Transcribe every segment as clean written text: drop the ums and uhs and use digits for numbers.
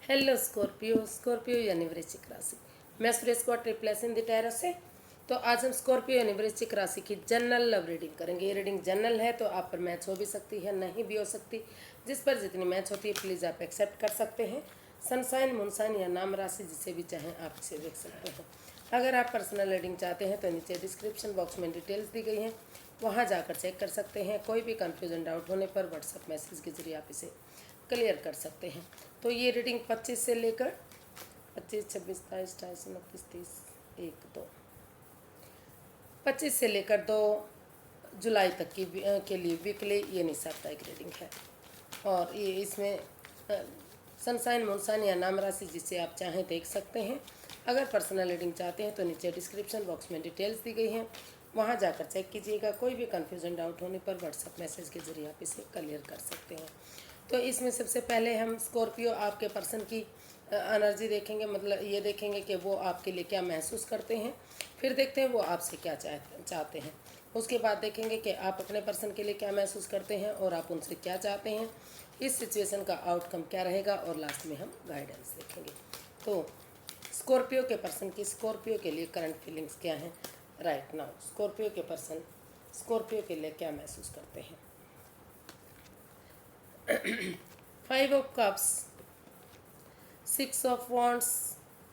Hello Scorpio Scorpio यानी वृश्चिक राशि। मैं सुरेश को ट्रिप्लेस इन द टैरो से। तो आज हम स्कॉर्पियो यानी वृश्चिक राशि की जनरल लव रीडिंग करेंगे। ये रीडिंग जनरल है तो आप पर मैच हो भी सकती है, नहीं भी हो सकती। जिस पर जितनी मैच होती है प्लीज़ आप एक्सेप्ट कर सकते हैं। सनसाइन मूनसाइन या नाम राशि जिसे भी चाहें आप इसे देख सकते हैं। अगर आप पर्सनल रीडिंग चाहते हैं तो नीचे डिस्क्रिप्शन बॉक्स में डिटेल्स दी गई हैं, वहाँ जाकर चेक कर सकते हैं। कोई भी कन्फ्यूजन डाउट होने पर व्हाट्सएप मैसेज के जरिए आप इसे क्लियर कर सकते हैं। तो ये रीडिंग 25 से लेकर 25, 26, 27, 28, 29, 30, 1, 2, 25 से लेकर 2 जुलाई तक की के लिए वीकली ये साप्ताहिक रीडिंग है। और ये इसमें सनसाइन मूनसाइन या नाम राशि जिसे आप चाहें देख सकते हैं। अगर पर्सनल रीडिंग चाहते हैं तो नीचे डिस्क्रिप्शन बॉक्स में डिटेल्स दी गई हैं, वहाँ जाकर चेक कीजिएगा। कोई भी कन्फ्यूजन डाउट होने पर व्हाट्सएप मैसेज के जरिए आप इसे क्लियर कर सकते हैं। तो इसमें सबसे पहले हम स्कॉर्पियो आपके पर्सन की एनर्जी देखेंगे, मतलब ये देखेंगे कि वो आपके लिए क्या महसूस करते हैं। फिर देखते हैं वो आपसे क्या चाहते हैं। उसके बाद देखेंगे कि आप अपने पर्सन के लिए क्या महसूस करते हैं और आप उनसे क्या चाहते हैं। इस सिचुएशन का आउटकम क्या रहेगा और लास्ट में हम गाइडेंस देखेंगे। तो स्कॉर्पियो के पर्सन की स्कॉर्पियो के लिए करंट फीलिंग्स क्या हैं राइट नाउ। स्कॉर्पियो के पर्सन स्कॉर्पियो के लिए क्या महसूस करते हैं। 5 of cups, 6 of wands,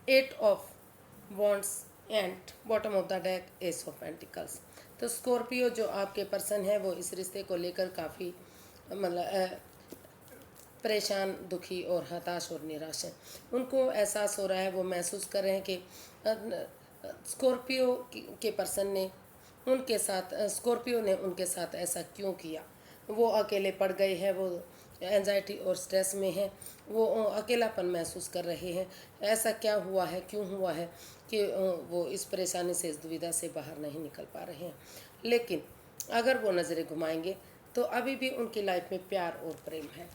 8 of wands and bottom of the deck ace of pentacles। तो स्कॉर्पियो जो आपके पर्सन है वो इस रिश्ते को लेकर काफ़ी मतलब परेशान, दुखी और हताश और निराश हैं। उनको एहसास हो रहा है, वो महसूस कर रहे हैं कि स्कॉर्पियो के पर्सन ने उनके साथ स्कॉर्पियो ने उनके साथ ऐसा क्यों किया। वो अकेले पड़ गए हैं, वो एंजाइटी और स्ट्रेस में है, वो अकेलापन महसूस कर रहे हैं। ऐसा क्या हुआ है, क्यों हुआ है कि वो इस परेशानी से, इस दुविधा से बाहर नहीं निकल पा रहे हैं। लेकिन अगर वो नज़रें घुमाएंगे तो अभी भी उनकी लाइफ में प्यार और प्रेम है।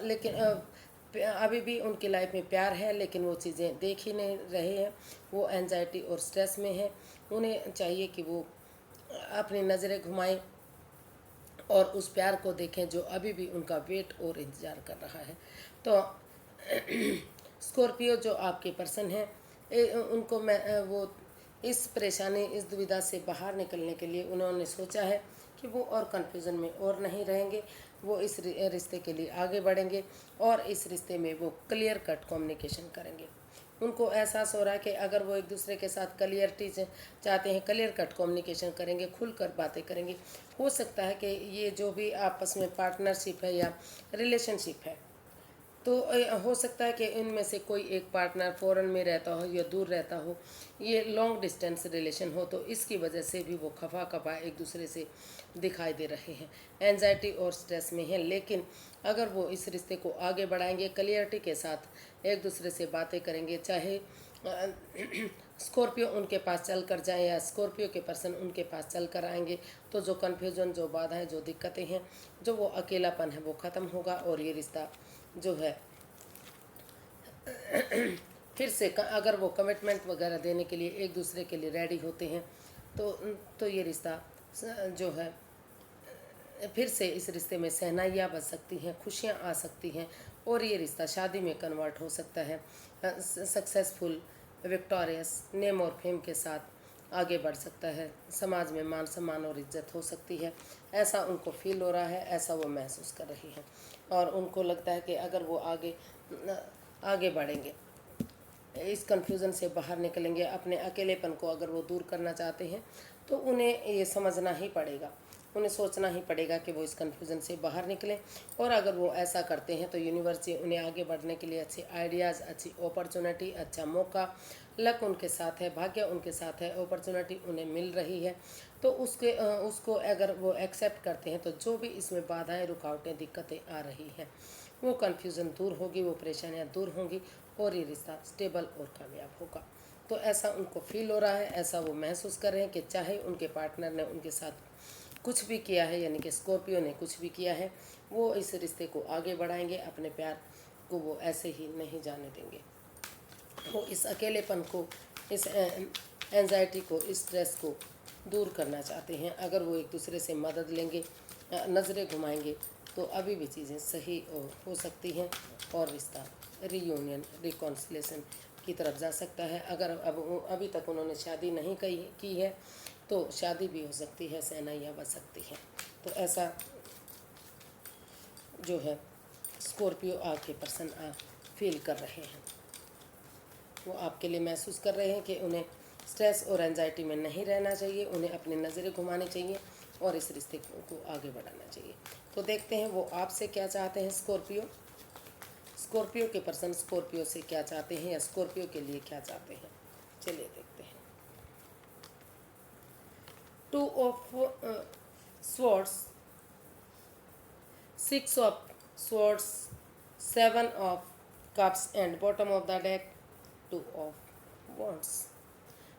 लेकिन अभी भी उनकी लाइफ में प्यार है, लेकिन वो चीज़ें देख ही नहीं रहे हैं। वो एंजाइटी और स्ट्रेस में है। उन्हें चाहिए कि वो अपनी नज़रें घुमाएं और उस प्यार को देखें जो अभी भी उनका वेट और इंतज़ार कर रहा है। तो स्कॉर्पियो जो आपके पर्सन हैं, उनको मैं वो इस परेशानी, इस दुविधा से बाहर निकलने के लिए उन्होंने सोचा है कि वो और कन्फ्यूज़न में और नहीं रहेंगे। वो इस रिश्ते के लिए आगे बढ़ेंगे और इस रिश्ते में वो क्लियर कट कम्युनिकेशन करेंगे। उनको एहसास हो रहा है कि अगर वो एक दूसरे के साथ क्लियरिटी चाहते हैं, क्लियर कट कम्युनिकेशन करेंगे, खुलकर बातें करेंगे, हो सकता है कि ये जो भी आपस में पार्टनरशिप है या रिलेशनशिप है, तो हो सकता है कि इनमें से कोई एक पार्टनर फॉरेन में रहता हो या दूर रहता हो, ये लॉन्ग डिस्टेंस रिलेशन हो, तो इसकी वजह से भी वो खफा खफा एक दूसरे से दिखाई दे रहे हैं, एंजाइटी और स्ट्रेस में हैं। लेकिन अगर वो इस रिश्ते को आगे बढ़ाएंगे, क्लियरिटी के साथ एक दूसरे से बातें करेंगे, चाहे स्कॉर्पियो उनके पास चल कर जाएँ या स्कॉर्पियो के पर्सन उनके पास चल कर आएंगे, तो जो कन्फ्यूजन, जो बाधाएं, जो दिक्कतें हैं, जो वो अकेलापन है वो ख़त्म होगा और ये रिश्ता जो है फिर से अगर वो कमिटमेंट वगैरह देने के लिए एक दूसरे के लिए रेडी होते हैं, तो ये रिश्ता जो है फिर से इस रिश्ते में सहनाइयाँ बच सकती हैं, खुशियाँ आ सकती हैं और ये रिश्ता शादी में कन्वर्ट हो सकता है। सक्सेसफुल, विक्टोरियस, नेम और फेम के साथ आगे बढ़ सकता है। समाज में मान सम्मान और इज्जत हो सकती है, ऐसा उनको फील हो रहा है, ऐसा वो महसूस कर रही हैं। और उनको लगता है कि अगर वो आगे बढ़ेंगे, इस कन्फ्यूज़न से बाहर निकलेंगे, अपने अकेलेपन को अगर वो दूर करना चाहते हैं, तो उन्हें ये समझना ही पड़ेगा, उन्हें सोचना ही पड़ेगा कि वो इस कन्फ्यूज़न से बाहर निकलें। और अगर वो ऐसा करते हैं तो यूनिवर्स उन्हें आगे बढ़ने के लिए अच्छे आइडियाज़, अच्छी अपॉर्चुनिटी, अच्छा मौका, लक उनके साथ है, भाग्य उनके साथ है, अपॉर्चुनिटी उन्हें मिल रही है। तो उसको अगर वो एक्सेप्ट करते हैं तो जो भी इसमें बाधाएं, रुकावटें, दिक्कतें आ रही हैं, वो कन्फ्यूज़न दूर होगी, वो परेशानियाँ दूर होंगी और ये रिश्ता स्टेबल और कामयाब होगा। तो ऐसा उनको फील हो रहा है, ऐसा वो महसूस कर रहे हैं कि चाहे उनके पार्टनर ने उनके साथ कुछ भी किया है, यानी कि स्कॉर्पियो ने कुछ भी किया है, वो इस रिश्ते को आगे बढ़ाएंगे, अपने प्यार को वो ऐसे ही नहीं जाने देंगे। वो इस अकेलेपन को, इस एंजाइटी को, इस स्ट्रेस को दूर करना चाहते हैं। अगर वो एक दूसरे से मदद लेंगे, नज़रें घुमाएंगे, तो अभी भी चीज़ें सही हो सकती हैं और रिश्ता रीयूनियन रिकॉन्सिलेशन की तरफ जा सकता है। अगर अभी तक उन्होंने शादी नहीं की है तो शादी भी हो सकती है, शहनाइयाँ बज सकती हैं। तो ऐसा जो है स्कॉर्पियो आपके पर्सन फील कर रहे हैं। वो आपके लिए महसूस कर रहे हैं कि उन्हें स्ट्रेस और एंजाइटी में नहीं रहना चाहिए, उन्हें अपनी नज़रें घुमानी चाहिए और इस रिश्ते को आगे बढ़ाना चाहिए। तो देखते हैं वो आपसे क्या चाहते हैं। स्कॉर्पियो के पर्सन स्कॉर्पियो से क्या चाहते हैं या स्कॉर्पियो के लिए क्या चाहते हैं, चलिए देखते हैं। 2 of swords, 6 of swords, 7 of cups and bottom of the deck 2 of wands.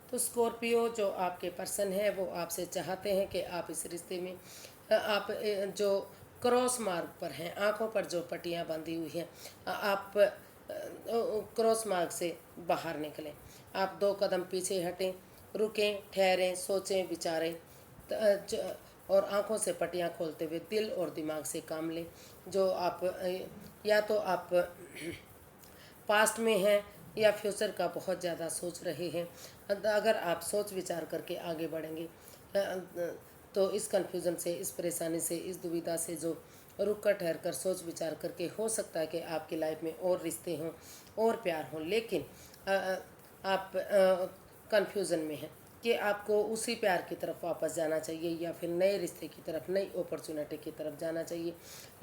तो स्कॉर्पियो जो आपके पर्सन है वो आपसे चाहते हैं कि आप इस रिश्ते में आप जो क्रॉस मार्ग पर हैं, आंखों पर जो पट्टियां बंधी हुई हैं, आप क्रॉस मार्ग से बाहर निकलें। आप 2 कदम पीछे हटें, रुकें, ठहरें, सोचें, विचारें और आंखों से पट्टियां खोलते हुए दिल और दिमाग से काम लें। जो आप या तो आप पास्ट में हैं या फ्यूचर का बहुत ज़्यादा सोच रहे हैं। अगर आप सोच विचार करके आगे बढ़ेंगे तो इस कन्फ्यूज़न से, इस परेशानी से, इस दुविधा से जो रुक कर ठहर कर सोच विचार करके हो सकता है कि आपकी लाइफ में और रिश्ते हों और प्यार हों, लेकिन आप कन्फ्यूज़न में हैं कि आपको उसी प्यार की तरफ वापस जाना चाहिए या फिर नए रिश्ते की तरफ, नई अपॉर्चुनिटी की तरफ जाना चाहिए,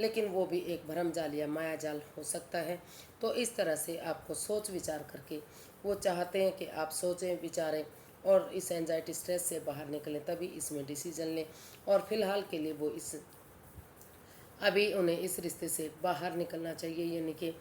लेकिन वो भी एक भरम जाल या माया जाल हो सकता है। तो इस तरह से आपको सोच विचार करके वो चाहते हैं कि आप सोचें, विचारें और इस एंजाइटी स्ट्रेस से बाहर निकलें, तभी इसमें डिसीजन लें। और फिलहाल के लिए वो अभी उन्हें इस रिश्ते से बाहर निकलना चाहिए, यानी कि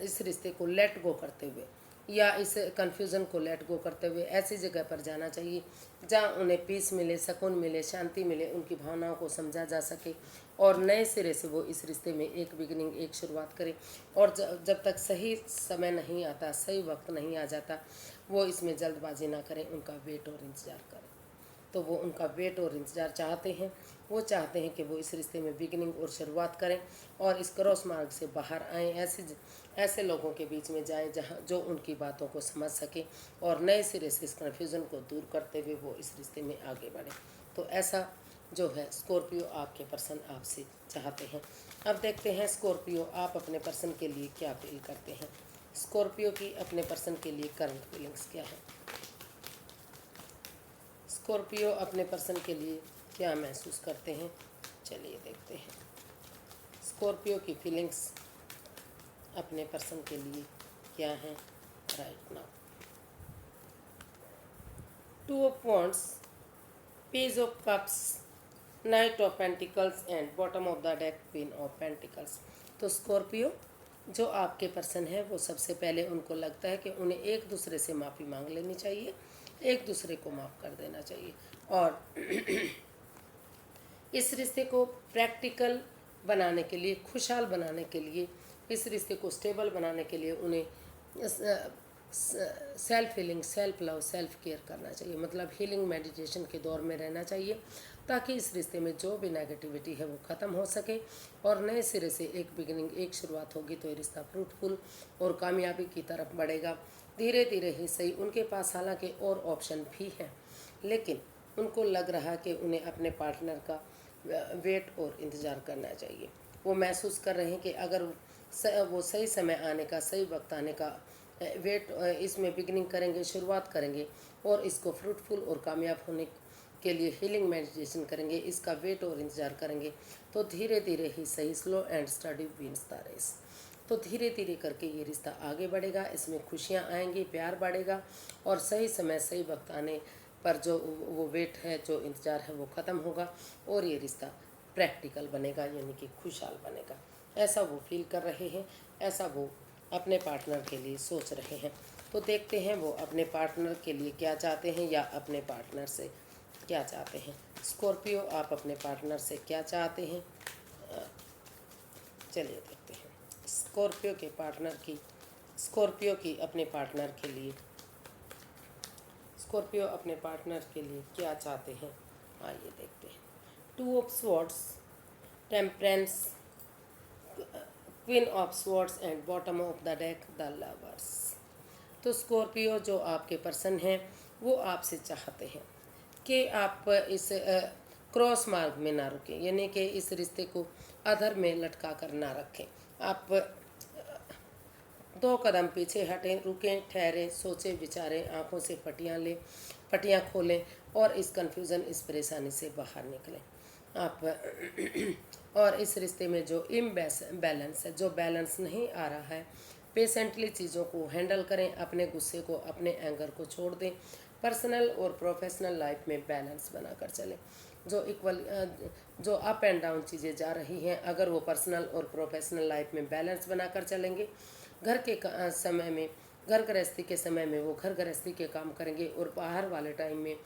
इस रिश्ते को लेट गो करते हुए या इस कन्फ्यूज़न को लेट गो करते हुए ऐसी जगह पर जाना चाहिए जहाँ उन्हें पीस मिले, सुकून मिले, शांति मिले, उनकी भावनाओं को समझा जा सके और नए सिरे से वो इस रिश्ते में एक बिगिनिंग, एक शुरुआत करें। और जब तक सही समय नहीं आता, सही वक्त नहीं आ जाता, वो इसमें जल्दबाजी ना करें, उनका वेट और इंतज़ार करें। तो वो उनका वेट और इंतज़ार चाहते हैं। वो चाहते हैं कि वो इस रिश्ते में बिगिनिंग और शुरुआत करें और इस क्रॉस मार्ग से बाहर आएँ, ऐसे लोगों के बीच में जाएं जहां जो उनकी बातों को समझ सके और नए सिरे से इस कन्फ्यूज़न को दूर करते हुए वो इस रिश्ते में आगे बढ़ें। तो ऐसा जो है स्कॉर्पियो आपके पर्सन आपसे चाहते हैं। अब देखते हैं स्कॉर्पियो आप अपने पर्सन के लिए क्या फील करते हैं। स्कॉर्पियो की अपने पर्सन के लिए करंट फीलिंग्स क्या है। स्कॉर्पियो अपने पर्सन के लिए क्या महसूस करते हैं, चलिए देखते हैं। स्कॉर्पियो की फीलिंग्स अपने पर्सन के लिए क्या है right now. 2 of wands, page of cups, night of pentacles and bottom of the deck queen of pentacles. तो स्कॉर्पियो जो आपके पर्सन है वो सबसे पहले उनको लगता है कि उन्हें एक दूसरे से माफ़ी मांग लेनी चाहिए, एक दूसरे को माफ़ कर देना चाहिए और इस रिश्ते को प्रैक्टिकल बनाने के लिए, खुशहाल बनाने के लिए, इस रिश्ते को स्टेबल बनाने के लिए उन्हें self healing, self love, self care करना चाहिए। मतलब हीलिंग मेडिटेशन के दौर में रहना चाहिए ताकि इस रिश्ते में जो भी नेगेटिविटी है वो ख़त्म हो सके और नए सिरे से एक बिगिनिंग, एक शुरुआत होगी तो ये रिश्ता फ्रूटफुल और कामयाबी की तरफ बढ़ेगा। धीरे धीरे ही सही, उनके पास हालांकि और ऑप्शन भी हैं, लेकिन उनको लग रहा कि उन्हें अपने पार्टनर का वेट और इंतज़ार करना चाहिए। वो महसूस कर रहे हैं कि अगर वो सही समय आने का, सही वक्त आने का वेट, इसमें बिगिनिंग करेंगे, शुरुआत करेंगे और इसको फ्रूटफुल और कामयाब होने के लिए हीलिंग मेडिटेशन करेंगे, इसका वेट और इंतज़ार करेंगे, तो धीरे धीरे ही सही, slow and steady wins the race. तो धीरे धीरे करके ये रिश्ता आगे बढ़ेगा, इसमें खुशियाँ आएंगी, प्यार बढ़ेगा और सही समय, सही वक्त आने पर जो वो वेट है, जो इंतज़ार है वो ख़त्म होगा और ये रिश्ता प्रैक्टिकल बनेगा, यानी कि खुशहाल बनेगा। ऐसा वो फील कर रहे हैं, ऐसा वो अपने पार्टनर के लिए सोच रहे हैं। तो देखते हैं वो अपने पार्टनर के लिए क्या चाहते हैं या अपने पार्टनर से क्या चाहते हैं। स्कॉर्पियो आप अपने पार्टनर से क्या चाहते हैं, चलिए देखते हैं। स्कॉर्पियो की अपने पार्टनर के लिए, स्कॉर्पियो अपने पार्टनर के लिए क्या चाहते हैं, आइए देखते हैं। 2 of swords, temperance, queen of swords and bottom of the deck the lovers. तो स्कॉर्पियो जो आपके पर्सन हैं वो आपसे चाहते हैं कि आप इस क्रॉस मार्ग में ना रुकें, यानी कि इस रिश्ते को अधर में लटका कर ना रखें। आप 2 कदम पीछे हटें, रुकें, ठहरें, सोचें, विचारें, आंखों से पटियां खोलें और इस कन्फ्यूज़न, इस परेशानी से बाहर निकलें। आप और इस रिश्ते में जो बैलेंस है, जो बैलेंस नहीं आ रहा है, पेशेंटली चीज़ों को हैंडल करें, अपने गुस्से को, अपने एंगर को छोड़ दें, पर्सनल और प्रोफेशनल लाइफ में बैलेंस बनाकर चलें। जो अप एंड डाउन चीज़ें जा रही हैं, अगर वो पर्सनल और प्रोफेशनल लाइफ में बैलेंस बनाकर चलेंगे, घर के समय में, घर गृहस्थी के समय में वो घर गृहस्थी के काम करेंगे और बाहर वाले टाइम में,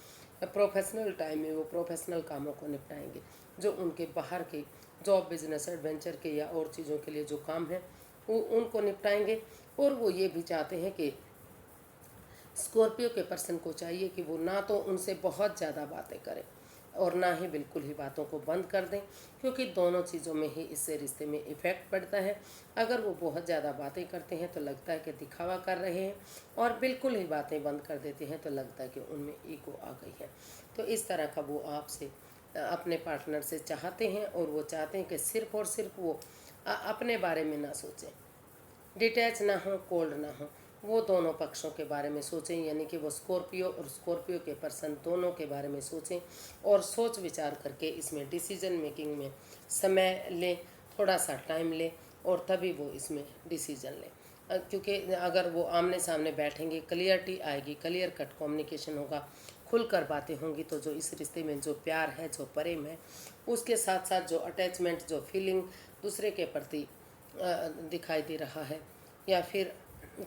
प्रोफेशनल टाइम में वो प्रोफेशनल कामों को निपटाएंगे। जो उनके बाहर के जॉब, बिजनेस, एडवेंचर के या और चीज़ों के लिए जो काम है वो उनको निपटाएंगे। और वो ये भी चाहते हैं कि स्कॉर्पियो के पर्सन को चाहिए कि वो ना तो उनसे बहुत ज़्यादा बातें करें और ना ही बिल्कुल ही बातों को बंद कर दें, क्योंकि दोनों चीज़ों में ही इससे रिश्ते में इफ़ेक्ट पड़ता है। अगर वो बहुत ज़्यादा बातें करते हैं तो लगता है कि दिखावा कर रहे हैं, और बिल्कुल ही बातें बंद कर देते हैं तो लगता है कि उनमें ईगो आ गई है। तो इस तरह का वो आपसे, अपने पार्टनर से चाहते हैं, और वो चाहते हैं कि सिर्फ और सिर्फ वो अपने बारे में ना सोचें, डिटैच ना हो, कोल्ड ना हो, वो दोनों पक्षों के बारे में सोचें, यानी कि वो स्कॉर्पियो और स्कॉर्पियो के पर्सन दोनों के बारे में सोचें और सोच विचार करके इसमें डिसीजन मेकिंग में समय लें, थोड़ा सा टाइम लें, और तभी वो इसमें डिसीजन लें। क्योंकि अगर वो आमने सामने बैठेंगे, क्लियरिटी आएगी, क्लियर कट कम्युनिकेशन होगा, खुलकर बातें होंगी, तो जो इस रिश्ते में जो प्यार है, जो प्रेम है, उसके साथ साथ जो अटैचमेंट, जो फीलिंग दूसरे के प्रति दिखाई दे रहा है, या फिर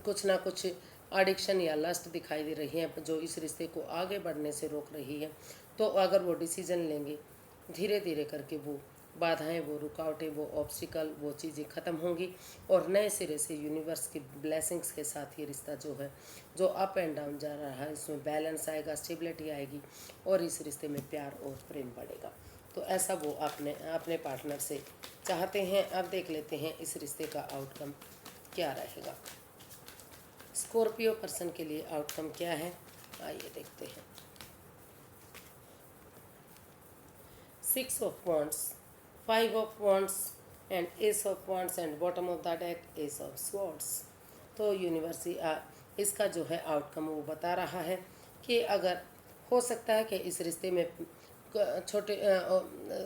कुछ ना कुछ एडिक्शन या लस्ट दिखाई दे रही है जो इस रिश्ते को आगे बढ़ने से रोक रही है, तो अगर वो डिसीजन लेंगे, धीरे धीरे करके वो बाधाएं, वो रुकावटें, वो ऑब्स्टिकल, वो चीज़ें ख़त्म होंगी, और नए सिरे से यूनिवर्स की ब्लेसिंग्स के साथ ये रिश्ता जो है, जो अप एंड डाउन जा रहा है, इसमें बैलेंस आएगा, स्टेबिलिटी आएगी, और इस रिश्ते में प्यार और प्रेम बढ़ेगा। तो ऐसा वो अपने पार्टनर से चाहते हैं। अब देख लेते हैं इस रिश्ते का आउटकम क्या रहेगा। स्कॉर्पियो पर्सन के लिए आउटकम क्या है, आइए देखते हैं। 6 of wands, 5 of wands and S of wands and bottom of the deck S of swords. तो यूनिवर्स इसका जो है आउटकम वो बता रहा है कि अगर हो सकता है कि इस रिश्ते में छोटे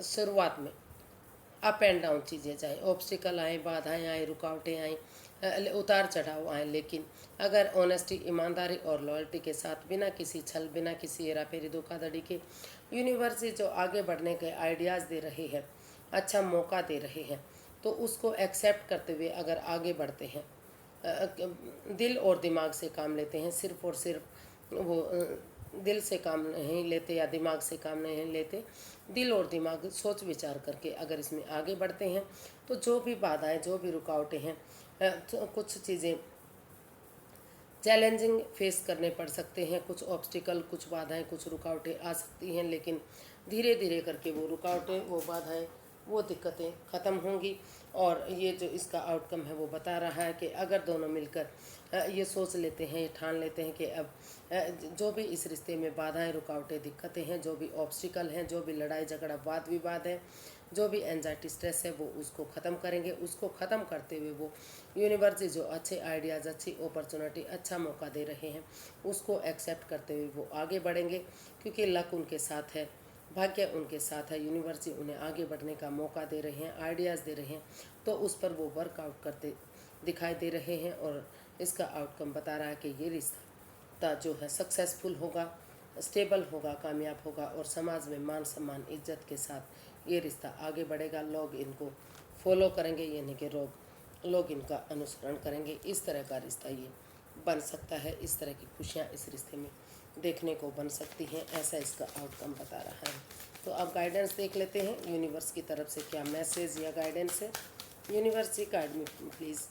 शुरुआत में अप एंड डाउन चीज़ें जाएँ, ऑब्स्टिकल आए, बाधाएं आए, रुकावटें आएँ, उतार चढ़ाव आए, लेकिन अगर ऑनेस्टी, ईमानदारी और लॉयल्टी के साथ, बिना किसी छल, बिना किसी हेरा फेरी, धोखाधड़ी के, यूनिवर्स जो आगे बढ़ने के आइडियाज़ दे रहे हैं, अच्छा मौका दे रहे हैं, तो उसको एक्सेप्ट करते हुए अगर आगे बढ़ते हैं, दिल और दिमाग से काम लेते हैं, सिर्फ और सिर्फ वो दिल से काम नहीं लेते या दिमाग से काम नहीं लेते, दिल और दिमाग सोच विचार करके अगर इसमें आगे बढ़ते हैं, तो जो भी बाधाएं, जो भी रुकावटें हैं, तो कुछ चीज़ें चैलेंजिंग फेस करने पड़ सकते हैं, कुछ ऑब्स्टिकल, कुछ बाधाएं, कुछ रुकावटें आ सकती हैं, लेकिन धीरे धीरे करके वो रुकावटें, वो बाधाएं, वो दिक्कतें ख़त्म होंगी। और ये जो इसका आउटकम है वो बता रहा है कि अगर दोनों मिलकर ये सोच लेते हैं, ये ठान लेते हैं कि अब जो भी इस रिश्ते में बाधाएं, रुकावटें, दिक्कतें हैं, जो भी ऑब्स्टिकल हैं, जो भी लड़ाई झगड़ा, वाद विवाद है, जो भी एंजाइटी, स्ट्रेस है, वो उसको ख़त्म करेंगे। उसको ख़त्म करते हुए वो यूनिवर्स जो अच्छे आइडियाज़, अच्छी अपॉर्चुनिटी, अच्छा मौका दे रहे हैं, उसको एक्सेप्ट करते हुए वो आगे बढ़ेंगे, क्योंकि लक उनके साथ है, भाग्य उनके साथ है, यूनिवर्स उन्हें आगे बढ़ने का मौका दे रहे हैं, आइडियाज़ दे रहे हैं, तो उस पर वो वर्कआउट करते दिखाई दे रहे हैं। और इसका आउटकम बता रहा है कि ये रिश्ता जो है सक्सेसफुल होगा, स्टेबल होगा, कामयाब होगा, और समाज में मान सम्मान, इज्जत के साथ ये रिश्ता आगे बढ़ेगा। लोग इनको फॉलो करेंगे, यानी कि लोग इनका अनुसरण करेंगे। इस तरह का रिश्ता ये बन सकता है, इस तरह की खुशियाँ इस रिश्ते में देखने को बन सकती हैं, ऐसा इसका आउटकम बता रहा है। तो अब गाइडेंस देख लेते हैं, यूनिवर्स की तरफ से क्या मैसेज या गाइडेंस है। Universe ji guide me please,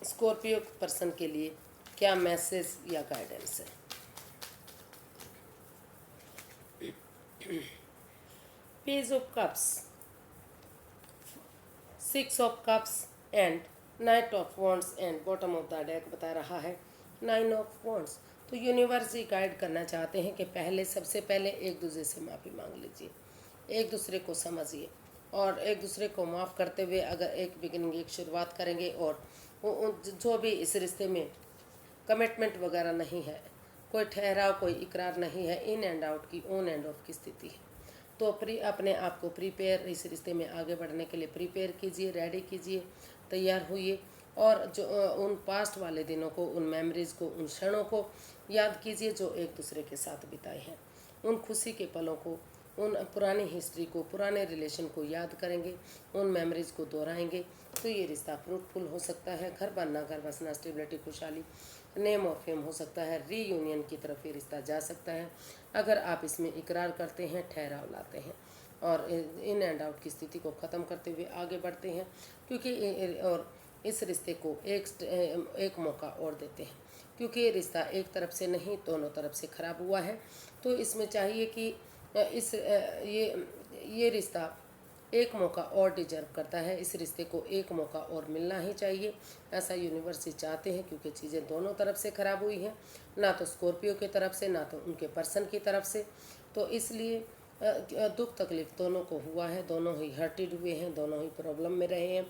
Scorpio person के लिए क्या मैसेज या गाइडेंस है। Page of cups, 6 of cups and knight of wands and bottom of the deck बता रहा है 9 ऑफ वॉन्ड्स। तो यूनिवर्स ही गाइड करना चाहते हैं कि सबसे पहले एक दूसरे से माफ़ी मांग लीजिए, एक दूसरे को समझिए और एक दूसरे को माफ़ करते हुए अगर एक बिगिनिंग, एक शुरुआत करेंगे और जो भी इस रिश्ते में कमिटमेंट वगैरह नहीं है, कोई ठहराव, कोई इकरार नहीं है, इन एंड आउट की, ऑन एंड ऑफ की स्थिति है, तो अपने आप को प्रिपेयर, इस रिश्ते में आगे बढ़ने के लिए प्रिपेयर कीजिए, रेडी कीजिए, तैयार होइए और जो उन पास्ट वाले दिनों को, उन मेमोरीज़ को, उन क्षणों को याद कीजिए जो एक दूसरे के साथ बिताए हैं। उन खुशी के पलों को, उन पुरानी हिस्ट्री को, पुराने रिलेशन को याद करेंगे, उन मेमोरीज़ को दोहराएंगे तो ये रिश्ता फ्रूटफुल हो सकता है। घर बनना, घर बसना, स्टेबिलिटी, खुशहाली, नेम और फेम हो सकता है। रीयूनियन की तरफ ये रिश्ता जा सकता है अगर आप इसमें इकरार करते हैं, ठहराव लाते हैं और इन एंड आउट की स्थिति को ख़त्म करते हुए आगे बढ़ते हैं, क्योंकि और इस रिश्ते को एक मौका और देते हैं, क्योंकि ये रिश्ता एक तरफ से नहीं, दोनों तरफ से ख़राब हुआ है। तो इसमें चाहिए कि ये रिश्ता एक मौका और डिजर्व करता है, इस रिश्ते को एक मौका और मिलना ही चाहिए, ऐसा यूनिवर्स ही चाहते हैं, क्योंकि चीज़ें दोनों तरफ से ख़राब हुई हैं, ना तो स्कॉर्पियो की तरफ से, ना तो उनके पर्सन की तरफ से। तो इसलिए दुख तकलीफ दोनों को हुआ है, दोनों ही हर्टेड हुए हैं, दोनों ही प्रॉब्लम में रहे हैं।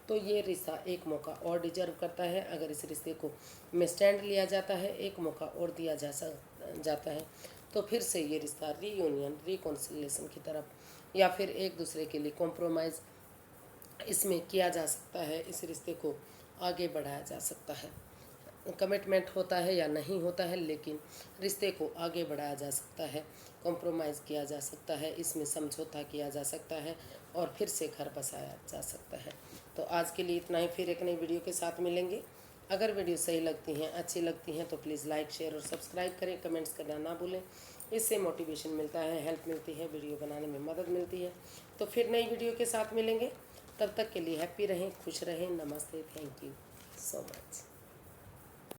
तो ये रिश्ता एक मौका और डिजर्व करता है। अगर इस रिश्ते को में स्टैंड लिया जाता है, एक मौका और दिया जाता है, तो फिर से ये रिश्ता रीयूनियन, रिकॉन्सिलिएशन की तरफ या फिर एक दूसरे के लिए कॉम्प्रोमाइज़ इसमें किया जा सकता है, इस रिश्ते को आगे बढ़ाया जा सकता है। कमिटमेंट होता है या नहीं होता है, लेकिन रिश्ते को आगे बढ़ाया जा सकता है, कॉम्प्रोमाइज़ किया जा सकता है, इसमें समझौता किया जा सकता है और फिर से घर बसाया जा सकता है। तो आज के लिए इतना ही, फिर एक नई वीडियो के साथ मिलेंगे। अगर वीडियो सही लगती हैं, अच्छी लगती हैं तो प्लीज़ लाइक, शेयर और सब्सक्राइब करें, कमेंट्स करना ना भूलें। इससे मोटिवेशन मिलता है, हेल्प मिलती है, वीडियो बनाने में मदद मिलती है। तो फिर नई वीडियो के साथ मिलेंगे, तब तक के लिए हैप्पी रहें, खुश रहें। नमस्ते, थैंक यू सो मच।